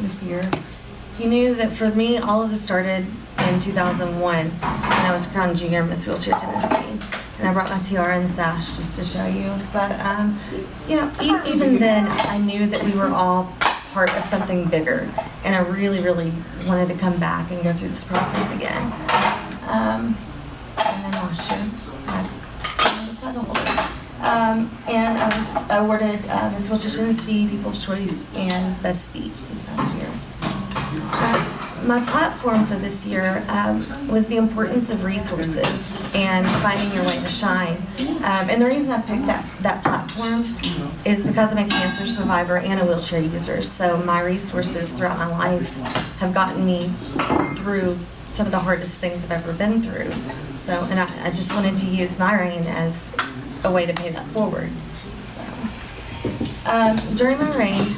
this year. He knew that for me, all of this started in 2001 when I was crowned Junior Miss Wheelchair Tennessee. And I brought my tiara and sash just to show you. But, even then, I knew that we were all part of something bigger. And I really, really wanted to come back and go through this process again. And then last year, I was titleholder. And I was awarded Miss Wheelchair Tennessee People's Choice and Best Speech this past year. My platform for this year was the importance of resources and finding your way to shine. And the reason I picked that platform is because I'm a cancer survivor and a wheelchair user. So my resources throughout my life have gotten me through some of the hardest things I've ever been through. So, and I just wanted to use my reign as a way to pay that forward. So, during my reign,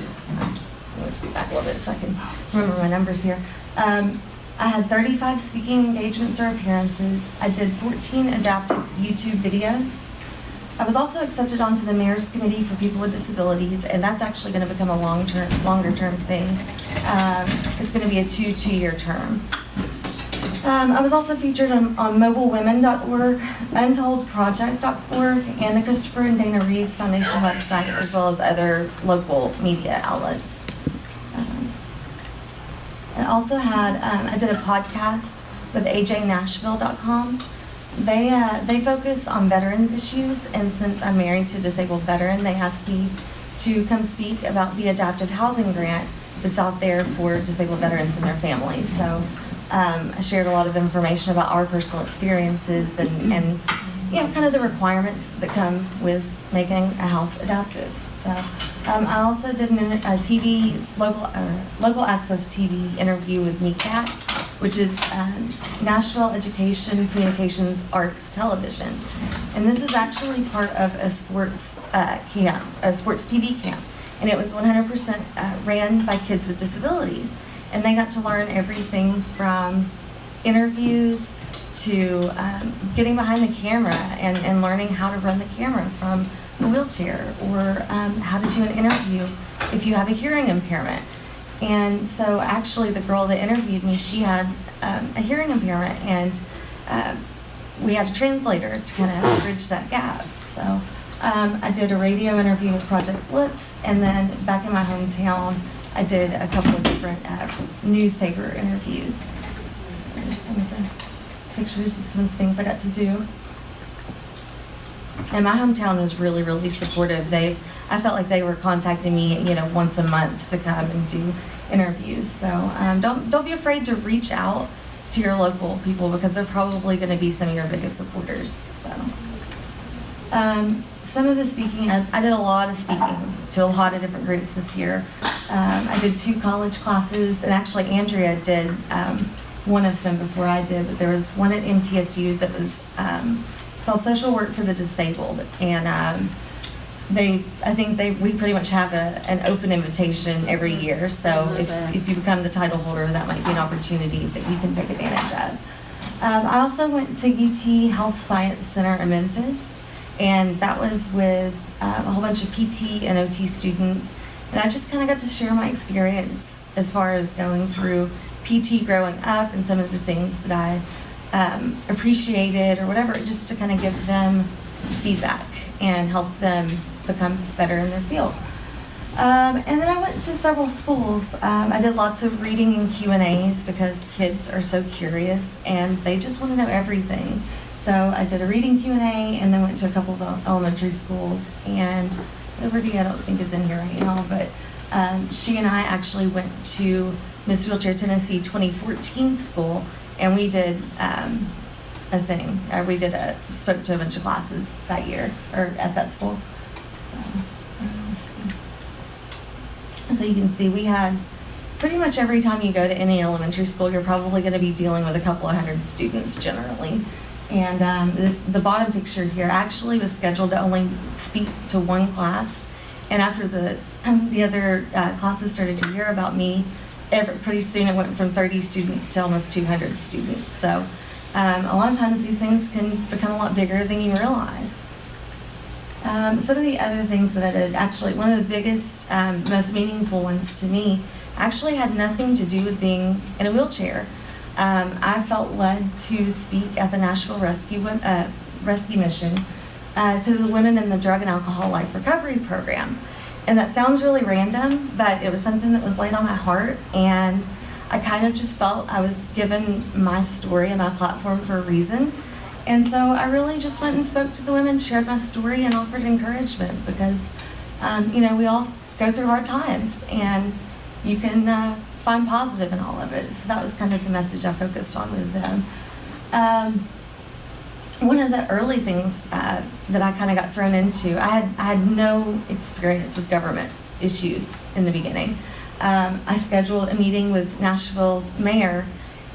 let's go back a little bit so I can remember my numbers here. I had 35 speaking engagements or appearances. I did 14 adaptive YouTube videos. I was also accepted onto the Mayor's Committee for People with Disabilities, and that's actually going to become a longer term thing. It's going to be a two-year term. I was also featured on mobilewomen.org, untoldproject.org, and the Christopher and Dana Reeves Foundation website, as well as other local media outlets. I also had, I did a podcast with ajnashville.com. They focus on veterans issues, and since I'm married to a disabled veteran, they asked me to come speak about the adaptive housing grant that's out there for disabled veterans and their families. So I shared a lot of information about our personal experiences and kind of the requirements that come with making a house adaptive. So I also did a local access TV interview with NECAT, which is Nashville Education Communications Arts Television. And this is actually part of a sports camp, a sports TV camp. And it was 100% ran by kids with disabilities. And they got to learn everything from interviews to getting behind the camera and learning how to run the camera from a wheelchair, or how to do an interview if you have a hearing impairment. And so actually the girl that interviewed me, she had a hearing impairment, and we had a translator to kind of bridge that gap. So I did a radio interview with Project Blitz, and then back in my hometown, I did a couple of different newspaper interviews. So there's some of the pictures of some of the things I got to do. And my hometown was really, really supportive. I felt like they were contacting me, once a month to come and do interviews. So don't be afraid to reach out to your local people, because they're probably going to be some of your biggest supporters. So some of the speaking, I did a lot of speaking to a lot of different groups this year. I did 2 college classes, and actually Andrea did one of them before I did, but there was one at MTSU that was it's called Social Work for the Disabled, and we pretty much have an open invitation every year. So if you become the title holder, that might be an opportunity that you can take advantage of. I also went to UT Health Science Center in Memphis, and that was with a whole bunch of PT and OT students, and I just kind of got to share my experience as far as going through PT growing up and some of the things that I appreciated or whatever, just to kind of give them feedback and help them become better in their field. And then I went to several schools. I did lots of reading and Q&As because kids are so curious and they just want to know everything. So I did a reading Q&A and then went to a couple of elementary schools, and Liberty I don't think is in here right now, but she and I actually went to Miss Wheelchair Tennessee 2014 school, and we did a thing. Spoke to a bunch of classes that year, or at that school. So, let's see. So you can see we had pretty much every time you go to any elementary school, you're probably going to be dealing with a couple of hundred students generally. And the bottom picture here actually was scheduled to only speak to one class. And after the other classes started to hear about me, pretty soon it went from 30 students to almost 200 students. So a lot of times these things can become a lot bigger than you realize. Some of the other things that I did, actually, one of the biggest, most meaningful ones to me actually had nothing to do with being in a wheelchair. I felt led to speak at the Nashville Rescue Mission to the women in the Drug and Alcohol Life Recovery Program. And that sounds really random, but it was something that was laid on my heart, and I kind of just felt I was given my story and my platform for a reason. And so I really just went and spoke to the women, shared my story, and offered encouragement because, we all go through hard times, and you can find positive in all of it. So that was kind of the message I focused on with them. One of the early things that I kind of got thrown into, I had no experience with government issues in the beginning. I scheduled a meeting with Nashville's mayor,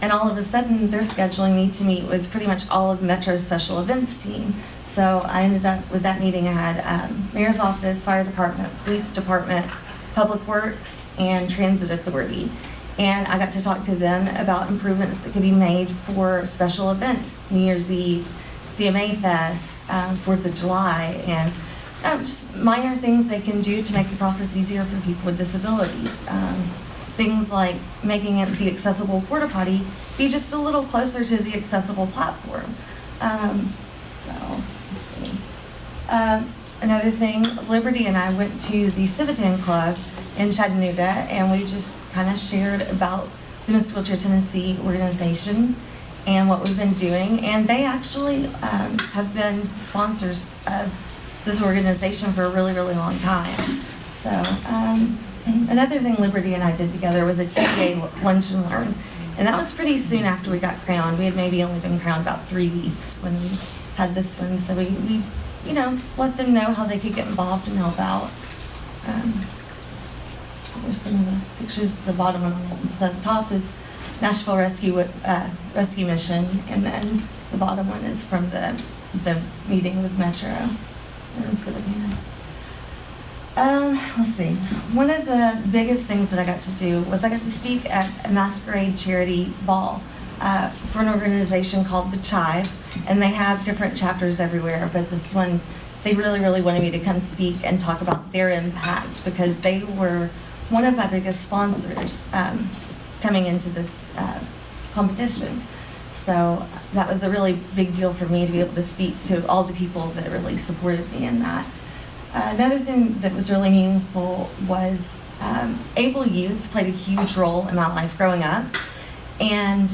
and all of a sudden they're scheduling me to meet with pretty much all of Metro's special events team. So I ended up with that meeting. I had mayor's office, fire department, police department, public works, and transit authority. And I got to talk to them about improvements that could be made for special events, New Year's Eve, CMA Fest, 4th of July, and just minor things they can do to make the process easier for people with disabilities. Things like making it the accessible porta potty be just a little closer to the accessible platform. So let's see. Another thing, Liberty and I went to the Civitan Club in Chattanooga, and we just kind of shared about the Miss Wheelchair Tennessee organization and what we've been doing. And they actually have been sponsors of this organization for a really, really long time. So another thing Liberty and I did together was a TPA lunch and learn. And that was pretty soon after we got crowned. We had maybe only been crowned about 3 weeks when we had this one. So we let them know how they could get involved and help out. So there's some of the pictures. The bottom one on the top is Nashville Rescue Mission, and then the bottom one is from the meeting with Metro and Civitan. Let's see. One of the biggest things that I got to do was I got to speak at a masquerade charity ball for an organization called The Chive, and they have different chapters everywhere, but this one, they really, really wanted me to come speak and talk about their impact because they were one of my biggest sponsors coming into this competition. So that was a really big deal for me to be able to speak to all the people that really supported me in that. Another thing that was really meaningful was able youth played a huge role in my life growing up, and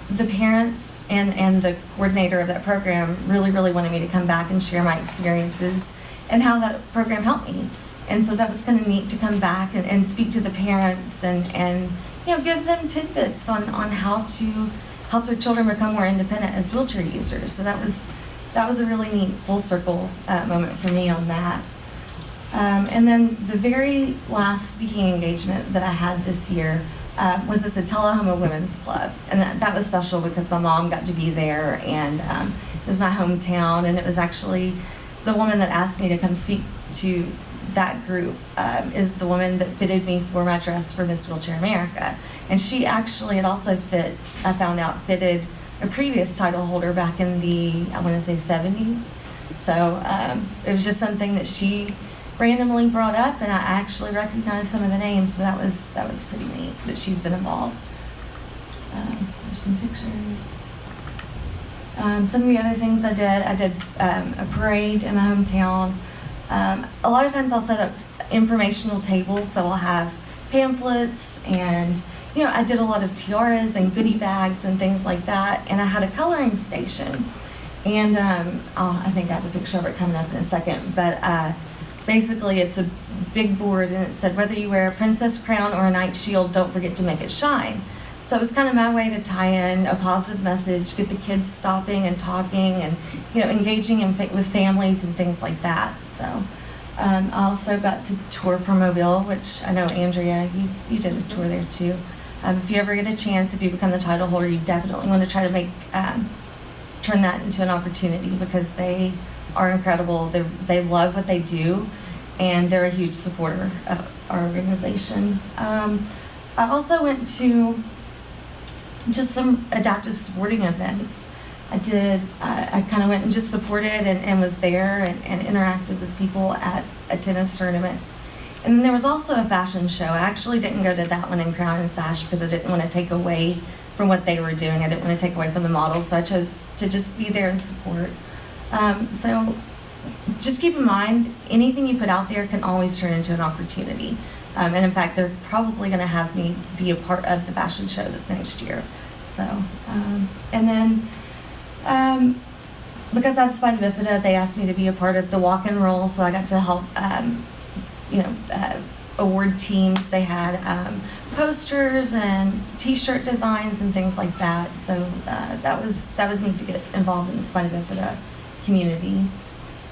the parents and the coordinator of that program really, really wanted me to come back and share my experiences and how that program helped me. And so that was kind of neat to come back and speak to the parents and give them tidbits on how to help their children become more independent as wheelchair users. So that was a really neat full circle moment for me on that. And then the very last speaking engagement that I had this year was at the Tullahoma Women's Club. And that was special because my mom got to be there, and it was my hometown, and it was actually the woman that asked me to come speak to that group is the woman that fitted me for my dress for Miss Wheelchair America. And she actually had also fitted a previous title holder back in the, I want to say 70s. So it was just something that she randomly brought up, and I actually recognized some of the names, so that was pretty neat that she's been involved. So there's some pictures. Some of the other things I did a parade in my hometown. A lot of times I'll set up informational tables, so I'll have pamphlets, and I did a lot of tiaras and goodie bags and things like that, and I had a coloring station, and I think I have a picture of it coming up in a second, but basically it's a big board, and it said, whether you wear a princess crown or a knight's shield, don't forget to make it shine. So it was kind of my way to tie in a positive message, get the kids stopping and talking, and engaging with families and things like that. So I also got to tour Promobile, which I know Andrea, you did a tour there too. If you ever get a chance, if you become the title holder, you definitely want to try to turn that into an opportunity because they are incredible. They love what they do, and they're a huge supporter of our organization. I also went to just some adaptive sporting events. I kind of went and just supported and was there and interacted with people at a tennis tournament. And then there was also a fashion show. I actually didn't go to that one in Crown and Sash because I didn't want to take away from what they were doing. I didn't want to take away from the models, so I chose to just be there and support. So just keep in mind, anything you put out there can always turn into an opportunity. And in fact, they're probably going to have me be a part of the fashion show this next year. So, and then because I have spina bifida, they asked me to be a part of the walk and roll, so I got to help, award teams. They had posters and T-shirt designs and things like that. So that was neat to get involved in the spina bifida community.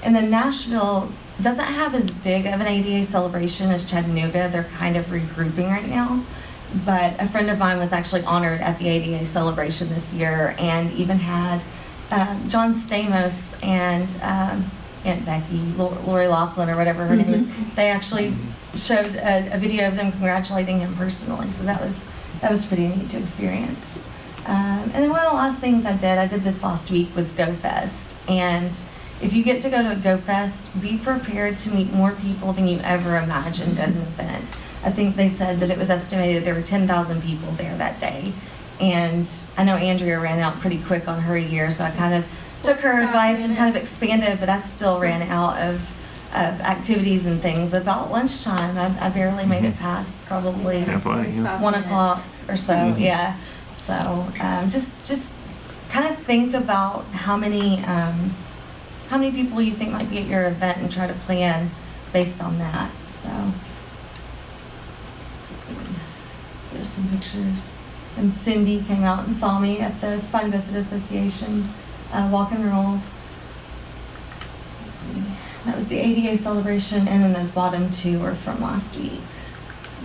And then Nashville doesn't have as big of an ADA celebration as Chattanooga. They're kind of regrouping right now. But a friend of mine was actually honored at the ADA celebration this year, and even had John Stamos and Aunt Becky, Lori Laughlin, or whatever her name is. They actually showed a video of them congratulating him personally. So that was pretty neat to experience. And then one of the last things I did this last week, was Go Fest. And if you get to go to a Go Fest, be prepared to meet more people than you ever imagined at an event. I think they said that it was estimated there were 10,000 people there that day. And I know Andrea ran out pretty quick on her year, so I kind of took her advice and kind of expanded, but I still ran out of activities and things. About lunchtime, I barely made it past probably 1 o'clock or so, yeah. So just kind of think about how many people you think might be at your event and try to plan based on that. So there's some pictures. And Cindy came out and saw me at the Spina Bifida Association walk and roll. Let's see. That was the ADA celebration, and then those bottom two are from last week. So,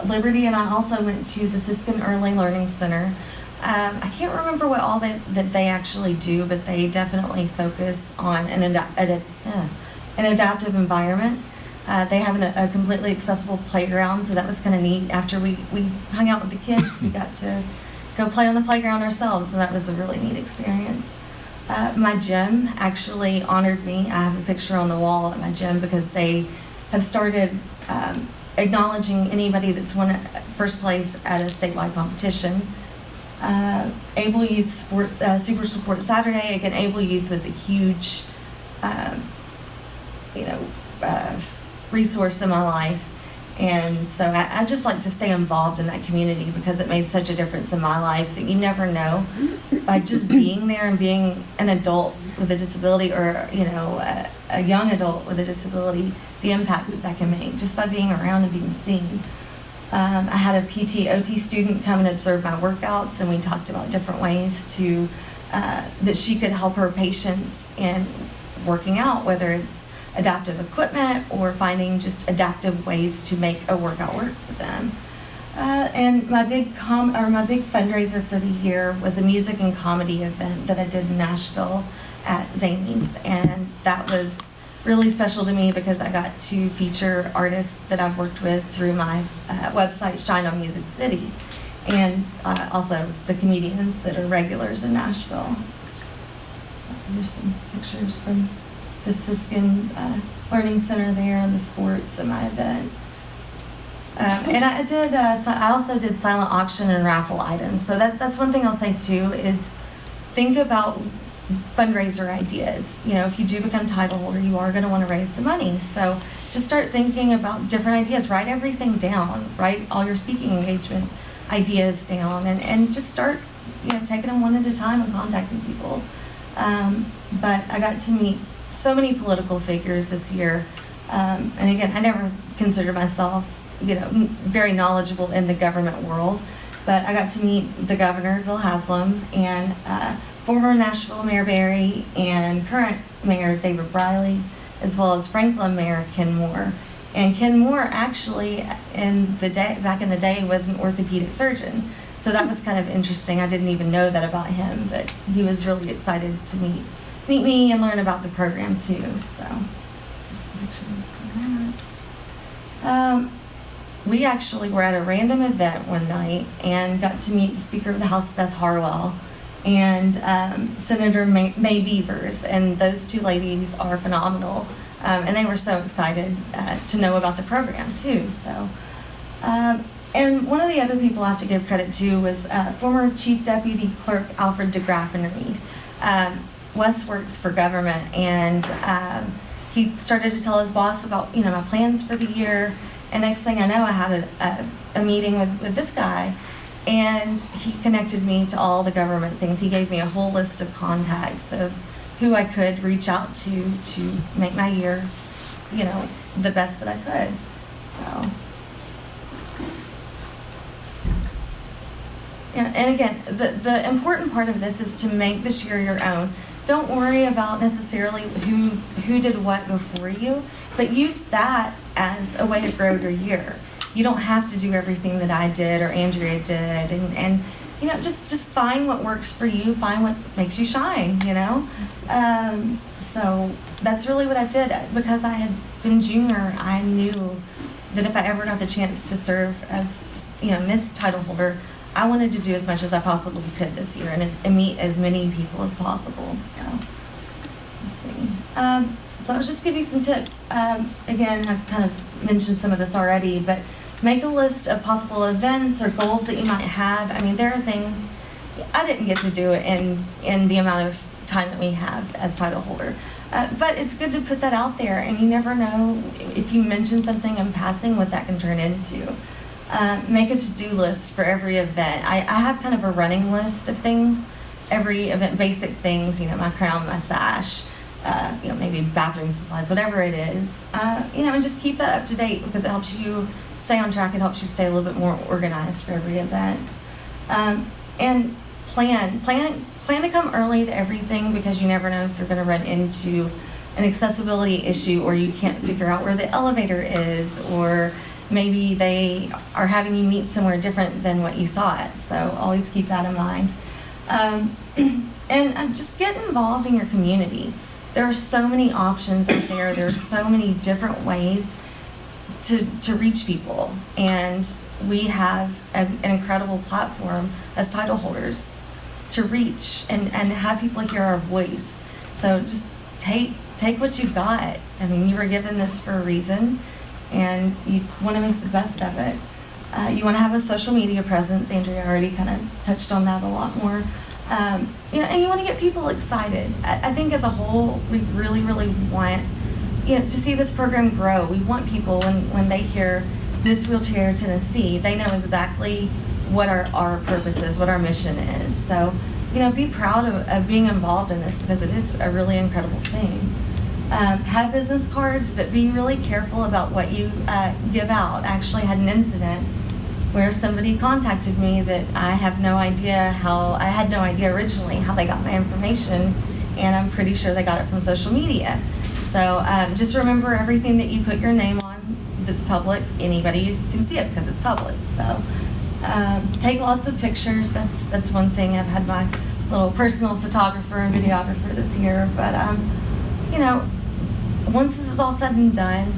Liberty and I also went to the Siskin Early Learning Center. I can't remember what all that they actually do, but they definitely focus on an adaptive environment. They have a completely accessible playground, so that was kind of neat. After we hung out with the kids, we got to go play on the playground ourselves, so that was a really neat experience. My gym actually honored me. I have a picture on the wall at my gym because they have started acknowledging anybody that's won first place at a statewide competition. Able Youth Sport, Super Support Saturday. Again, Able Youth was a huge, resource in my life, and so I just like to stay involved in that community because it made such a difference in my life that you never know by just being there and being an adult with a disability, or a young adult with a disability, the impact that can make just by being around and being seen. I had a PT/OT student come and observe my workouts, and we talked about different ways to that she could help her patients in working out, whether it's adaptive equipment or finding just adaptive ways to make a workout work for them. And my big fundraiser for the year was a music and comedy event that I did in Nashville at Zany's, and that was really special to me because I got to feature artists that I've worked with through my website, Shine on Music City, and also the comedians that are regulars in Nashville. So there's some pictures from the Siskin Learning Center there and the sports at my event. And I also did silent auction and raffle items. So that's one thing I'll say too, is think about fundraiser ideas. If you do become title holder, you are going to want to raise some money. So just start thinking about different ideas. Write everything down. Write all your speaking engagement ideas down, and just start taking them one at a time and contacting people. But I got to meet so many political figures this year, and again, I never considered myself very knowledgeable in the government world, but I got to meet the governor, Bill Haslam, and former Nashville Mayor Barry and current Mayor David Briley, as well as Franklin Mayor Ken Moore. And Ken Moore actually, back in the day, was an orthopedic surgeon. So that was kind of interesting. I didn't even know that about him, but he was really excited to meet me and learn about the program too. So there's some pictures of that. We actually were at a random event one night and got to meet the Speaker of the House, Beth Harwell, and Senator May Beavers, and those two ladies are phenomenal. And they were so excited to know about the program too. So, and one of the other people I have to give credit to was former Chief Deputy Clerk Alfred DeGraff and Reed. Wes works for government, and he started to tell his boss about my plans for the year. And next thing I know, I had a meeting with this guy, and he connected me to all the government things. He gave me a whole list of contacts of who I could reach out to make my year, the best that I could. So, yeah, and again, the important part of this is to make this year your own. Don't worry about necessarily who did what before you, but use that as a way to grow your year. You don't have to do everything that I did or Andrea did, and just find what works for you, find what makes you shine, So that's really what I did. Because I had been junior, I knew that if I ever got the chance to serve as, Miss Title Holder, I wanted to do as much as I possibly could this year and meet as many people as possible. So, let's see. So I'll just give you some tips. Again, I've kind of mentioned some of this already, but make a list of possible events or goals that you might have. I mean, there are things I didn't get to do in the amount of time that we have as title holder. But it's good to put that out there, and you never know if you mention something in passing what that can turn into. Make a to-do list for every event. I have kind of a running list of things, every event, basic things, my crown, my sash, maybe bathroom supplies, whatever it is, and just keep that up to date because it helps you stay on track. It helps you stay a little bit more organized for every event. And plan to come early to everything because you never know if you're going to run into an accessibility issue or you can't figure out where the elevator is, or maybe they are having you meet somewhere different than what you thought. So always keep that in mind. And just get involved in your community. There are so many options out there. There's so many different ways to reach people. And we have an incredible platform as title holders to reach and have people hear our voice. So just take what you've got. I mean, you were given this for a reason, and you want to make the best of it. You want to have a social media presence. Andrea already kind of touched on that a lot more. And you want to get people excited. I think as a whole, we really, really want, to see this program grow. We want people, when they hear Miss Wheelchair Tennessee, they know exactly what our purpose is, what our mission is. So, be proud of being involved in this because it is a really incredible thing. Have business cards, but be really careful about what you give out. I actually had an incident where somebody contacted me that I had no idea originally how they got my information, and I'm pretty sure they got it from social media. So just remember, everything that you put your name on that's public, anybody can see it because it's public. So take lots of pictures. That's one thing. I've had my little personal photographer and videographer this year, but once this is all said and done,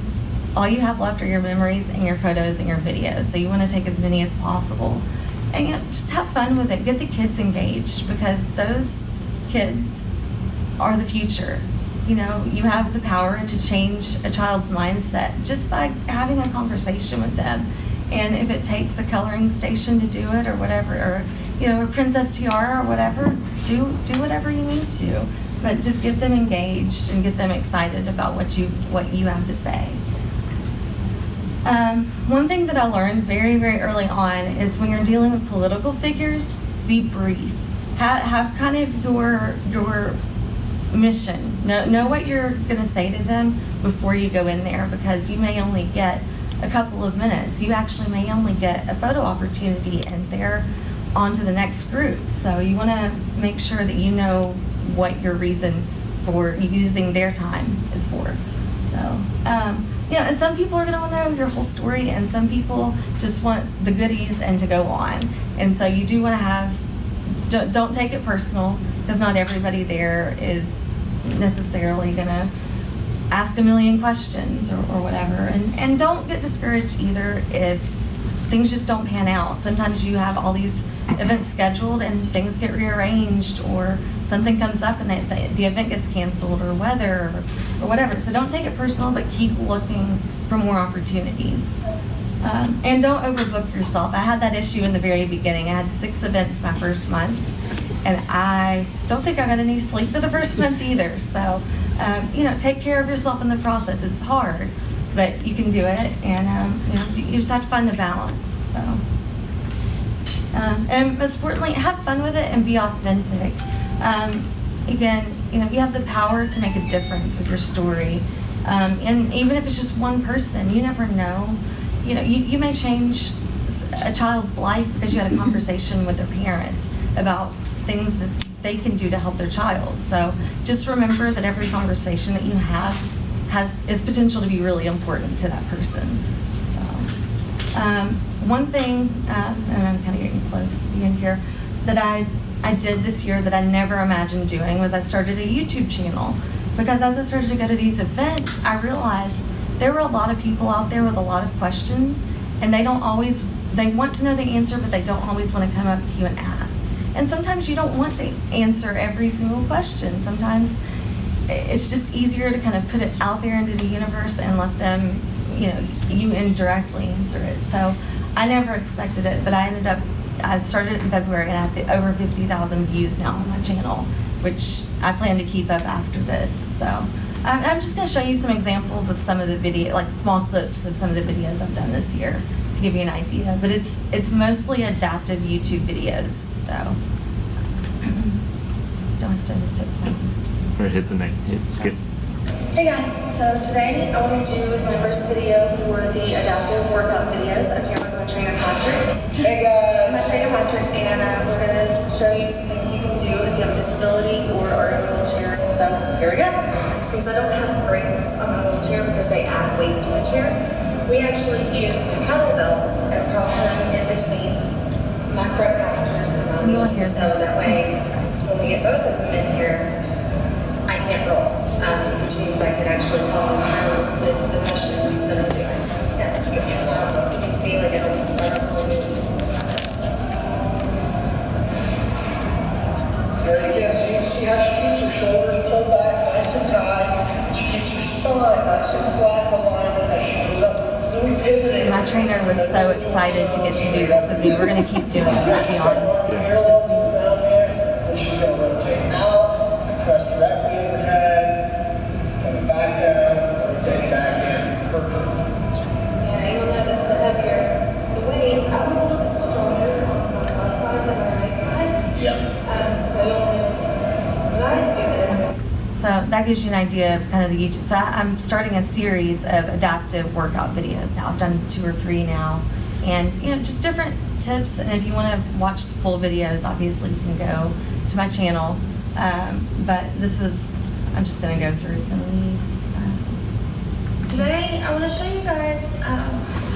all you have left are your memories and your photos and your videos. So you want to take as many as possible. And just have fun with it. Get the kids engaged because those kids are the future. You have the power to change a child's mindset just by having a conversation with them. And if it takes a coloring station to do it or whatever, or a princess tiara or whatever, do whatever you need to. But just get them engaged and get them excited about what you have to say. One thing that I learned very, very early on is when you're dealing with political figures, be brief. Have kind of your mission. Know what you're going to say to them before you go in there, because you may only get a couple of minutes. You actually may only get a photo opportunity, and they're on to the next group. So you want to make sure that you know what your reason for using their time is for. So, and some people are going to want to know your whole story, and some people just want the goodies and to go on. And so you do want to have, don't take it personal, because not everybody there is necessarily going to ask a million questions or whatever. And don't get discouraged either if things just don't pan out. Sometimes you have all these events scheduled and things get rearranged, or something comes up and the event gets canceled, or weather, or whatever. So don't take it personal, but keep looking for more opportunities. And don't overbook yourself. I had that issue in the very beginning. I had 6 events my first month, and I don't think I got any sleep for the first month either. So, take care of yourself in the process. It's hard, but you can do it, and you just have to find the balance. So, and most importantly, have fun with it and be authentic. Again, you have the power to make a difference with your story, and even if it's just one person, you never know. You may change a child's life because you had a conversation with their parent about things that they can do to help their child. So just remember that every conversation that you have is potential to be really important to that person. So one thing, and I'm kind of getting close to the end here, that I did this year that I never imagined doing was I started a YouTube channel. Because as I started to go to these events, I realized there were a lot of people out there with a lot of questions, and they want to know the answer, but they don't always want to come up to you and ask. And sometimes you don't want to answer every single question. Sometimes it's just easier to kind of put it out there into the universe and let them, you indirectly answer it. So I never expected it, but I started it in February, and I have over 50,000 views now on my channel, which I plan to keep up after this. So I'm just going to show you some examples of some of the video, like small clips of some of the videos I've done this year to give you an idea. But it's mostly adaptive YouTube videos. So don't I still just take that? Or hit skip. Hey guys, so today I want to do my first video for the adaptive workout videos. I'm here with my trainer Patrick. Hey guys! My trainer Patrick, and we're going to show you some things you can do if you have a disability or are in a wheelchair. So here we go. Since I don't have brakes on my wheelchair because they add weight to the chair, we actually use kettlebells and prop them in between my front masters and my wheels. So that way, when we get both of them in here, I can't roll. Which means I can actually follow through with the motions that I'm doing. Yeah, let's get this out. You can see like I don't really move. There it again, so you can see how she keeps her shoulders pulled back nice and tight. She keeps her spine nice and flat in alignment as she goes up. Really pivoting. My trainer was so excited to get to do this with me. We're going to keep doing it. Parallel to the ground there, and she's going to rotate out and press directly overhead. Back down, rotate back in, perfect. Yeah, you'll notice the heavier the weight, I'm a little bit stronger on my left side than my right side. Yep. So you'll notice when I do this. So that gives you an idea of kind of the YouTube. So I'm starting a series of adaptive workout videos now. I've done 2 or 3 now. And, just different tips. And if you want to watch full videos, obviously you can go to my channel. But I'm just going to go through some of these. Today, I want to show you guys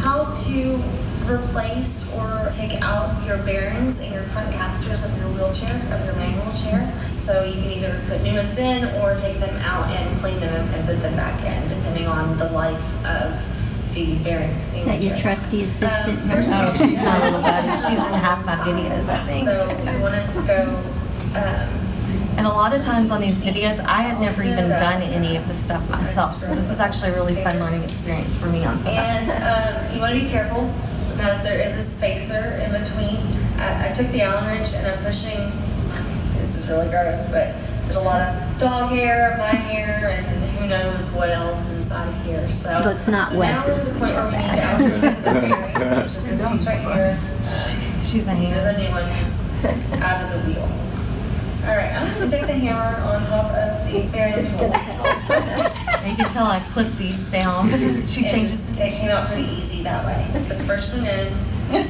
how to replace or take out your bearings and your front casters of your wheelchair, of your manual chair. So you can either put new ones in or take them out and clean them and put them back in, depending on the life of the bearings. Is that your trusty assistant? First of all, She's my little buddy. She's in half my videos, I think. So we want to go. And a lot of times on these videos, I had never even done any of the stuff myself. So this is actually a really fun learning experience for me on some. And you want to be careful because there is a spacer in between. I took the Allen wrench and I'm pushing. This is really gross, but there's a lot of dog hair, my hair, and who knows what else inside here. So it's not now we're to the point where we need to actually get the steering, which is this piece right here. She's a These are hand. the new ones out of the wheel. All right, I'm going to take the hammer on top of the bearing tool. You can tell I clipped these down because she changes. It came out pretty easy that way. Put the first one in, and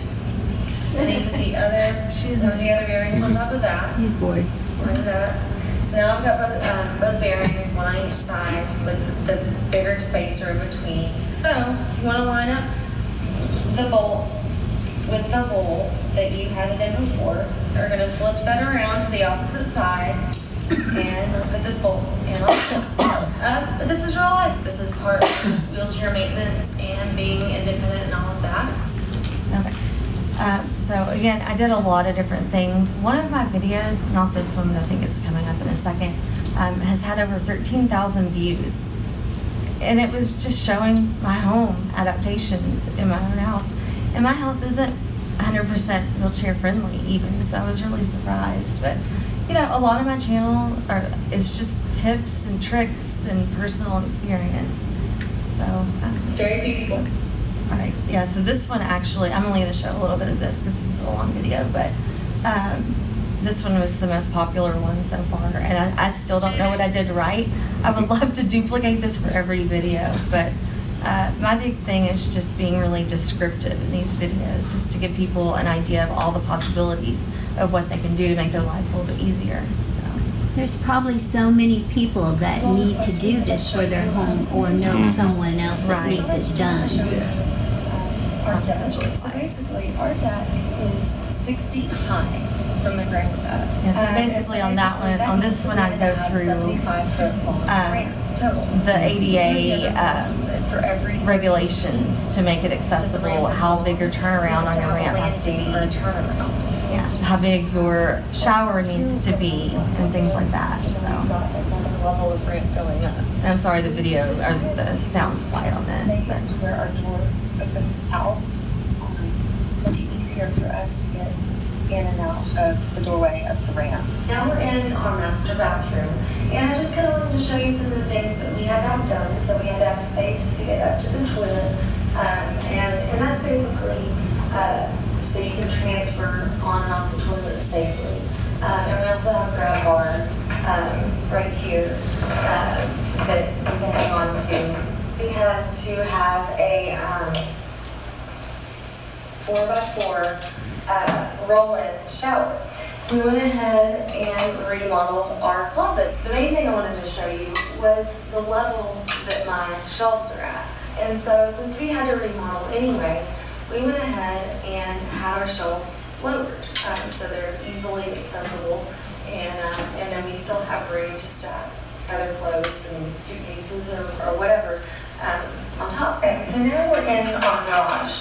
then you put the other, one of the other bearings on top of that. He's bored. Like that. So now I've got both bearings, one on each side, with the bigger spacer in between. So you want to line up the bolt with the hole that you had it in before. We're going to flip that around to the opposite side, and we'll put this bolt in on but this is real life. This is part of wheelchair maintenance and being independent and all of that. Okay. So again, I did a lot of different things. One of my videos, not this one, but I think it's coming up in a second, has had over 13,000 views. And it was just showing my home adaptations in my own house. And my house isn't 100% wheelchair friendly even, so I was really surprised. But you know, a lot of my channel is just tips and tricks and personal experience. So Very few people. all right, yeah, so this one actually, I'm only going to show a little bit of this because this is a long video, but this one was the most popular one so far, and I still don't know what I did right. I would love to duplicate this for every video, but my big thing is just being really descriptive in these videos, just to give people an idea of all the possibilities of what they can do to make their lives a little bit easier. So. There's probably so many people that need to do this for their home or know someone else that Right. needs it done. Our This is really deck. So fun. basically, our deck is 6 feet high from the ground up. Yeah, so basically on that one, on this one, I go through 75-foot long ramp total. the ADA For every regulations to make it accessible, how big your turnaround on your ramp has to be, or a turnaround. yeah, how big your shower needs to be, and things like that. So, Level of ramp going up. and I'm sorry the video or the sound's quiet on this, Make it but to where our door opens out. It's going to be easier for us to get in and out of the doorway of the ramp. Now we're in our master bathroom, and I just kind of wanted to show you some of the things that we had to have done. So we had to have space to get up to the toilet, and that's basically so you can transfer on and off the toilet safely. And we also have a grab bar right here that you can hang on to. We had to have a 4x4 roll-in shower. We went ahead and remodeled our closet. The main thing I wanted to show you was the level that my shelves are at. And so since we had to remodel anyway, we went ahead and had our shelves lowered so they're easily accessible, and then we still have room to stack other clothes and suitcases or whatever on top. And so now we're in our garage.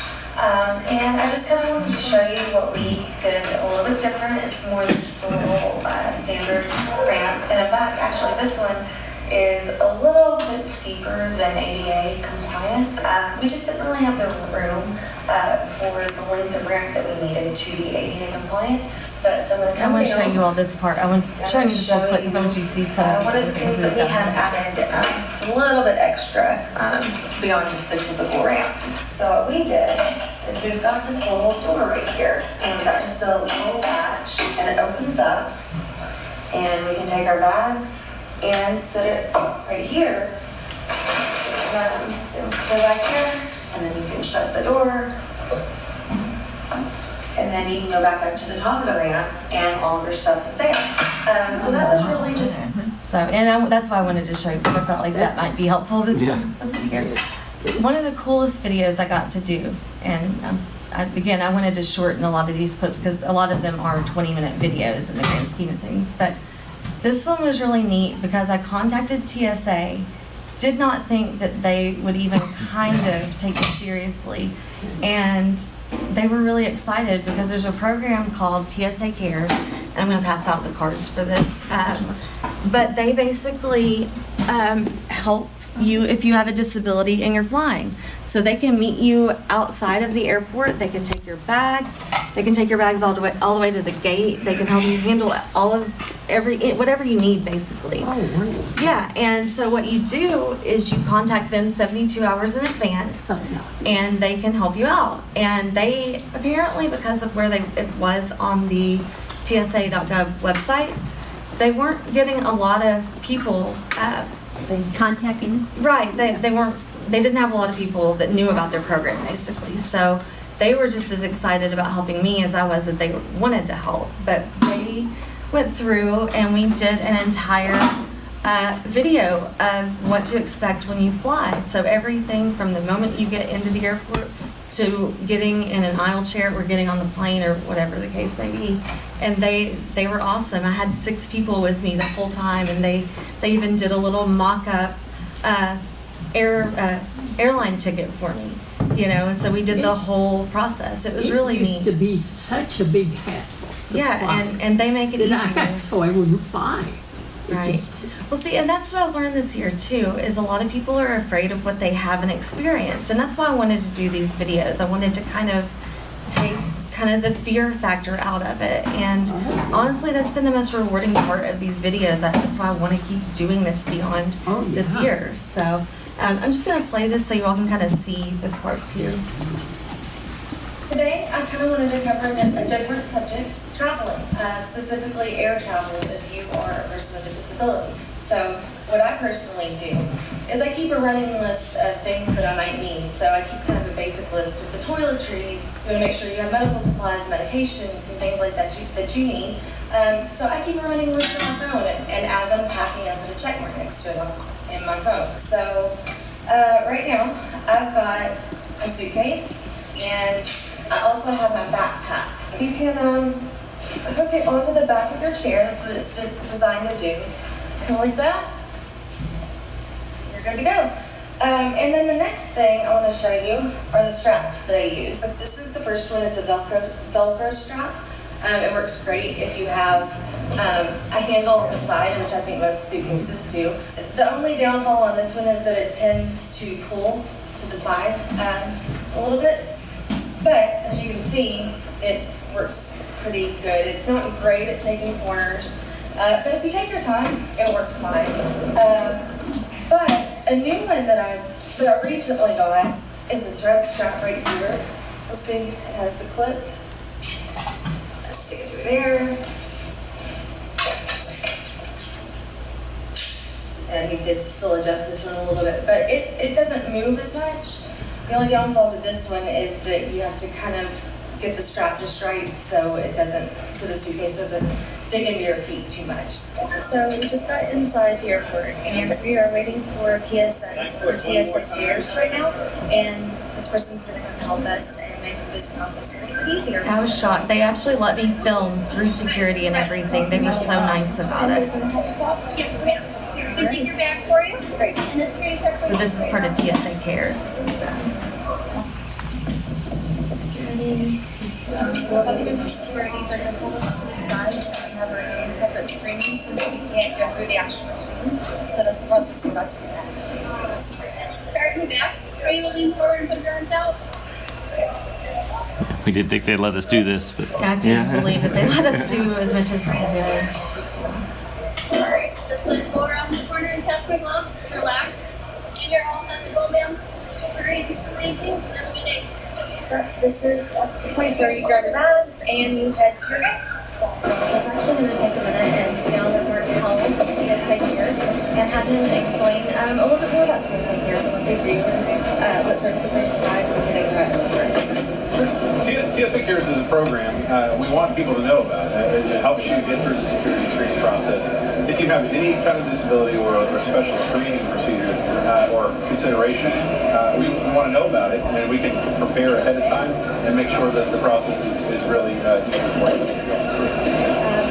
And I just kind of wanted to show you what we did a little bit different. It's more than just a little standard ramp. And in fact, actually this one is a little bit steeper than ADA compliant. We just didn't really have the room for the length of ramp that we needed to be ADA compliant. But so I'm going to I come want to down. show you all this part. I want to show you the full clip because I want you to see some of One of the things that we had added, it's a little bit extra beyond just a typical ramp. So what we did is we've got this little door right here, and we've got just a little latch, and it opens up, and we can take our bags and sit it right here. So back here, and then you can shut the door. And then you can go back up to the top of the ramp, and all of your stuff is there. So that was really just So, and that's why I wanted to show you because I felt like that might be helpful to somebody here. One of the coolest videos I got to do, and again, I wanted to shorten a lot of these clips because a lot of them are 20-minute videos in the grand scheme of things. But this one was really neat because I contacted TSA, did not think that they would even kind of take it seriously, and they were really excited because there's a program called TSA Cares, and I'm going to pass out the cards for this, but they basically help you if you have a disability and you're flying. So they can meet you outside of the airport, they can take your bags, all the way to the gate, they can help you handle all of whatever you need basically. Yeah, and so what you do is you contact them 72 hours in advance, and they can help you out. And they apparently, because of where it was on the TSA.gov website, they weren't getting a lot of people. Contacting? Right, they didn't have a lot of people that knew about their program basically. So they were just as excited about helping me as I was that they wanted to help. But they went through and we did an entire video of what to expect when you fly. So everything from the moment you get into the airport to getting in an aisle chair or getting on the plane or whatever the case may be. And they were awesome. I had 6 people with me the whole time, and they even did a little mock-up airline ticket for me. you know, and so we did the whole process. It was really It used to neat. be such a big hassle. to Yeah, fly. and they make it easier. So I wouldn't fly. It Right. just- Well, see, and that's what I've learned this year too, is a lot of people are afraid of what they haven't experienced. And that's why I wanted to do these videos. I wanted to kind of take kind of the fear factor out of it. And honestly, that's been the most rewarding part of these videos. That's why I want to keep doing this beyond this year. So I'm just going to play this so you all can kind of see this part too. Today, I kind of wanted to cover a different subject, traveling, specifically air travel if you are a person with a disability. So what I personally do is I keep a running list of things that I might need. So I keep kind of a basic list of the toiletries. You want to make sure you have medical supplies, medications, and things like that you need. So I keep a running list on my phone, and as I'm packing, I put a check mark next to it in my phone. So right now, I've got a suitcase, and I also have my backpack. You can hook it onto the back of your chair. That's what it's designed to do. Kind of like that. You're good to go. And then the next thing I want to show you are the straps that I use. This is the first one. It's a Velcro strap. It works great if you have a handle on the side, which I think most suitcases do. The only downfall on this one is that it tends to pull to the side a little bit. But as you can see, it works pretty good. It's not great at taking corners, but if you take your time, it works fine. But a new one that I recently got is this red strap right here. You'll see it has the clip. Let's stick it through there. And you did still adjust this one a little bit, but it doesn't move as much. The only downfall to this one is that you have to kind of get the strap just right so the suitcase doesn't dig into your feet too much. So we just got inside the airport and we are waiting for PSS or TSA clearance right now, and this person's going to come help us and make this process a little bit easier. I was shocked. They actually let me film through security and everything. They were so nice about it. Yes, ma'am. We can take your bag for you. Great. And the security check for So you. this is part of TSA Cares. Security. So we're about to go through security. They're going to pull us to the side so we have our own separate screenings since we can't go through the actual screen. So that's the process we're about to do now. Start in the back. Are you to lean forward and put your arms out? We did think they'd let us do this, but I couldn't believe that they let us do as much as they did. Alright. Just going to go around the corner and test my gloves. Relax. And you're all set to go, ma'am. Alright, just thank you. Have a good day. So this is the point where you grab your bags and you head to your gate. So it's actually going to take a minute and sit down with Mark Howell from TSA Cares and have him explain a little bit more about TSA Cares and what they do and what services they provide and what they provide. TSA Cares is a program we want people to know about. It helps you get through the security screening process. If you have any kind of disability or a special screening procedure or consideration, we want to know about it, and we can prepare ahead of time and make sure that the process is really easy for you.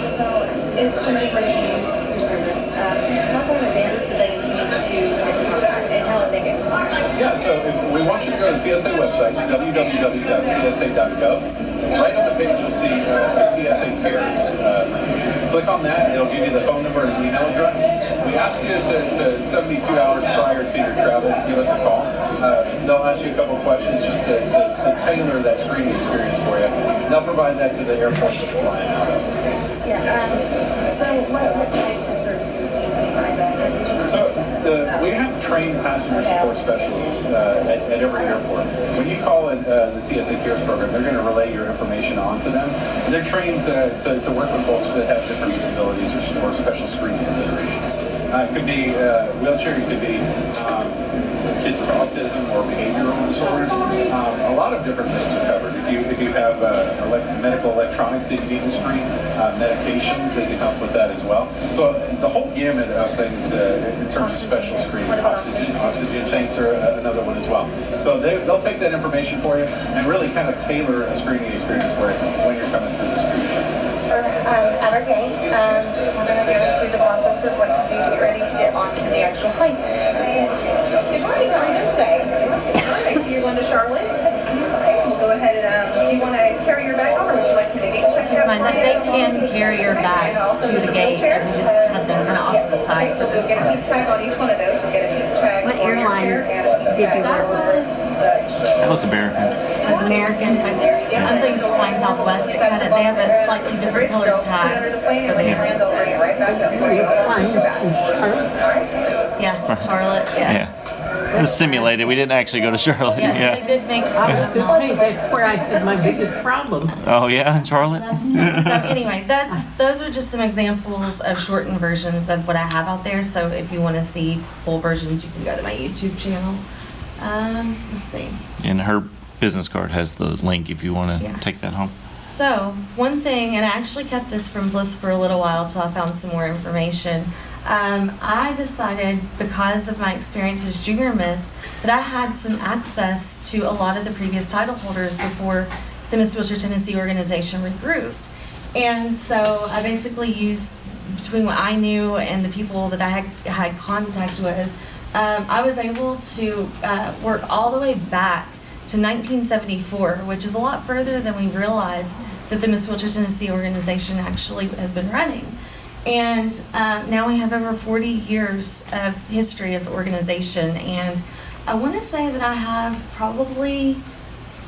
So if somebody were to use your service, how far in advance would they need to get in contact and how would they get in contact? Yeah, so we want you to go to the TSA website, it's www.tsa.gov. Right on the page, you'll see the TSA Cares. Click on that, it'll give you the phone number and email address. We ask you to 72 hours prior to your travel, give us a call. They'll ask you a couple of questions just to tailor that screening experience for you. They'll provide that to the airport that you're flying out of. Yeah, so what types of services do you provide? So we have trained passenger support specialists at every airport. When you call it the TSA Cares program, they're going to relay your information onto them. They're trained to work with folks that have different disabilities or special screening considerations. It could be wheelchair, it could be kids with autism or behavioral disorders. A lot of different things are covered. If you have medical electronics that you need to screen, medications, they can help with that as well. So the whole gamut of things in terms of special screening. Oxygen tanks are another one as well. So they'll take that information for you and really kind of tailor a screening experience for you when you're coming through the screening. At our gate, we're going to go through the process of what to do to get ready to get onto the actual plane. Good morning, how are you doing today? I see you're going to Charlotte. hand carry your bags to the gate, and we just had them kind of off to the side. So You'll get a peak tag on each one of those. You'll get a peak tag What on your airline chair and a peak did tag you that work with? That was American. as American. I'm so used to flying Southwest. They have a slightly different colored tags for the airlines. You're flying from Yeah, Charlotte. Yeah. It was simulated. We didn't actually go to Charlotte. Yeah, Yeah. they did make. I was gonna say, that's where I had my biggest problem. Oh yeah, in Charlotte. So anyway, those are just some examples of shortened versions of what I have out there. So if you want to see full versions, you can go to my YouTube channel. Let's see. And her business card has the link if you want to Yeah. take that home. So one thing, and I actually kept this from Bliss for a little while till I found some more information. I decided, because of my experience as junior miss, that I had some access to a lot of the previous title holders before the Miss Wheelchair Tennessee organization regrouped. And so I basically used, between what I knew and the people that I had contact with, I was able to work all the way back to 1974, which is a lot further than we realized that the Miss Wheelchair Tennessee organization actually has been running. And now we have over 40 years of history of the organization. And I want to say that I have probably,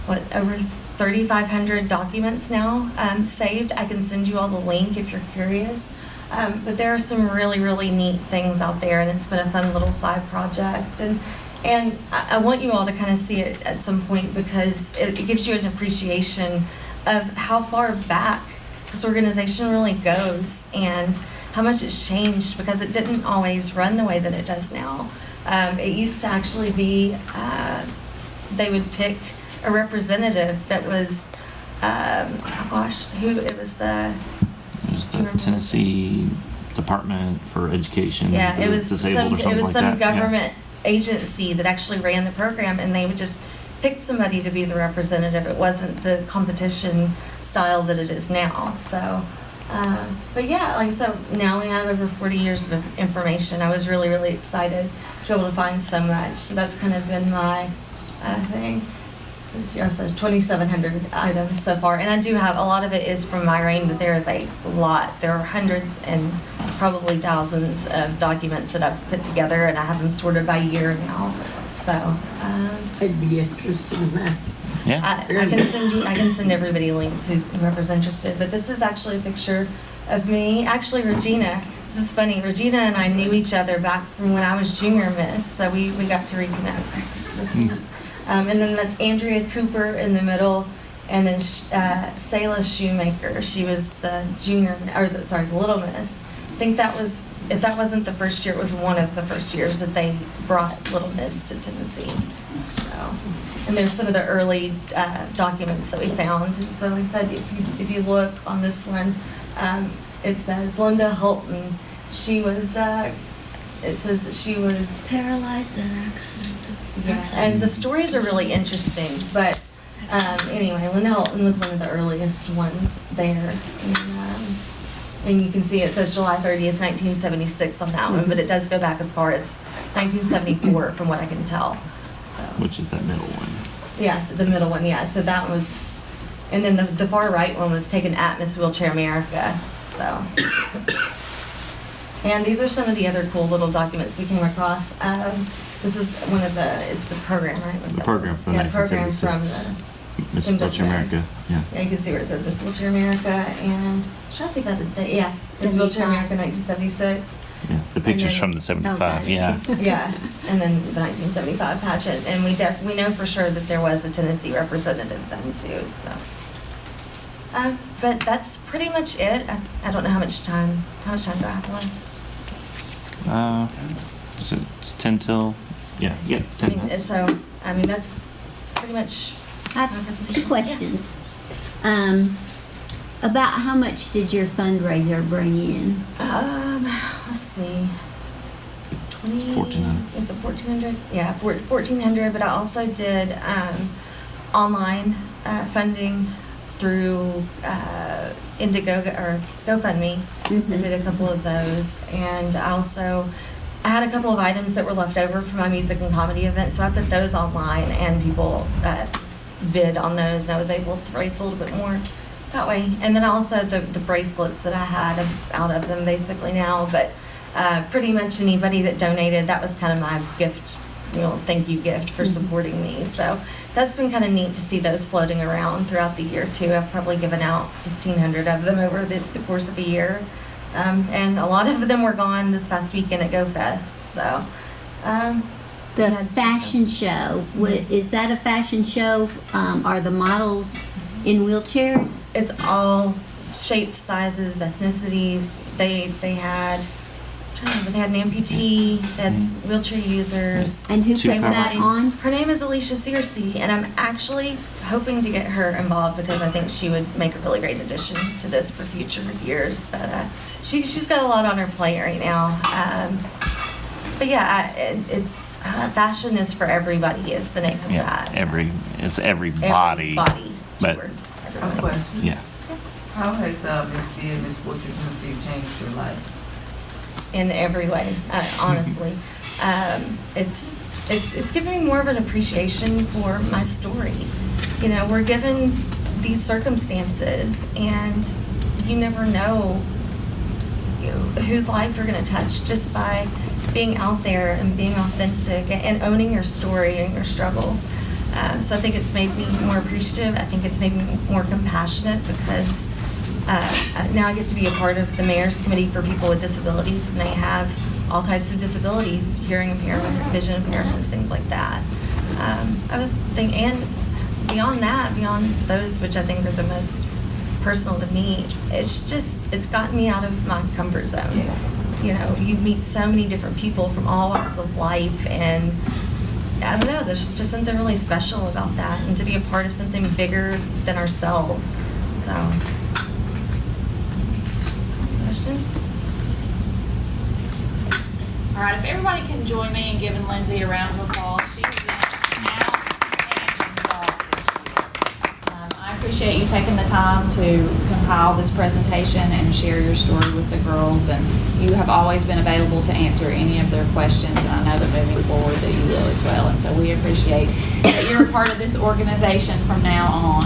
over 3,500 documents now saved. I can send you all the link if you're curious. But there are some really, really neat things out there, and it's been a fun little side project. And I want you all to kind of see it at some point, because it gives you an appreciation of how far back this organization really goes and how much it's changed, because it didn't always run the way that it does now. It used to actually be, they would pick a representative that was, it was the, It was Do you the remember? Tennessee Department for Education. yeah, it was disabled or something like some that. Yeah. government agency that actually ran the program, and they would just pick somebody to be the representative. It wasn't the competition style that it is now. So, but yeah, like, so now we have over 40 years of information. I was really, really excited to be able to find so much. So that's kind of been my thing. This year, so 2,700 items so far. And I do have, a lot of it is from my reign, but there is a lot. There are hundreds and probably thousands of documents that I've put together, and I have them sorted by year now. So, I'd be interested in that. Yeah. I can send everybody links whoever's interested. But this is actually a picture of me. Actually, Regina, this is funny. Regina and I knew each other back from when I was junior miss, so we got to reconnect this and then that's Andrea Cooper in the middle, and then Selah Shoemaker. She was the the little miss. I think that was, if that wasn't the first year, it was one of the first years that they brought Little Miss to Tennessee. So, and there's some of the early documents that we found. And so, like I said, if you look on this one, it says Linda Hulton. She was. It says that she was Paralyzed and accident. yeah, and the stories are really interesting. But anyway, Linda Hulton was one of the earliest ones there. And you can see it says July 30th, 1976 on that one, but it does go back as far as 1974 from what I can tell. So, Which is that middle one. yeah, the middle one, yeah. So that was, and then the far right one was taken at Miss Wheelchair America. So, and these are some of the other cool little documents we came across. This is one of it's the program, right? The program from yeah, program from 1976. the. Miss From the- Wheelchair America. Yeah. Yeah, you can see where it says Miss Wheelchair America, and should I see if I had a date? Yeah, Miss Wheelchair 75. America, 1976. Yeah. The pictures then- from the 75. Okay. Yeah. Yeah, and then the 1975 pageant, and we know for sure that there was a Tennessee representative then too. So, but that's pretty much it. I don't know how much time do I have left? So it's 10 till. Yeah. Yeah. 10 minutes. That's pretty much. I have two questions. About how much did your fundraiser bring in? Let's see. 1,400. Was it 1,400? Yeah, 1,400. But I also did online funding through Indiegogo or GoFundMe. I did a couple of those, and I had a couple of items that were left over from my music and comedy event, so I put those online, and people bid on those, and I was able to raise a little bit more that way. And then also the bracelets that I had out of them basically now, but pretty much anybody that donated, that was kind of my gift, thank you gift for supporting me. So that's been kind of neat to see those floating around throughout the year too. I've probably given out 1,500 of them over the course of a year. And a lot of them were gone this past weekend at Go Fest. So The Yeah, fashion show, is that a fashion show? Are the models in wheelchairs? it's all shapes, sizes, ethnicities. They had, I'm trying to remember, they had an amputee, that's wheelchair users. And who Two puts that covers. on? Her name is Alicia Searcy, and I'm actually hoping to get her involved because I think she would make a really great addition to this for future years. But she's got a lot on her plate right now. But yeah, it's fashion is for everybody is the name of Yeah, that. it's everybody. Everybody but- towards A everybody. question. Yeah. How has being Miss Woodruff changed your life? In every way, honestly. It's given me more of an appreciation for my story. We're given these circumstances, and you never know whose life you're going to touch just by being out there and being authentic and owning your story and your struggles. So I think it's made me more appreciative. I think it's made me more compassionate because now I get to be a part of the Mayor's Committee for People with Disabilities, and they have all types of disabilities, hearing impairment, vision impairments, things like that. I was thinking, and beyond that, beyond those which I think are the most personal to me, it's gotten me out of my comfort zone. You meet so many different people from all walks of life, and I don't know, there's just something really special about that, and to be a part of something bigger than ourselves. So, questions? All right, if everybody can join me in giving Lindsay a round of applause. She's been outstanding job this year. I appreciate you taking the time to compile this presentation and share your story with the girls, and you have always been available to answer any of their questions, and I know that moving forward that you will as well, and so we appreciate that you're a part of this organization from now on.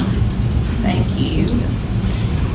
Thank you.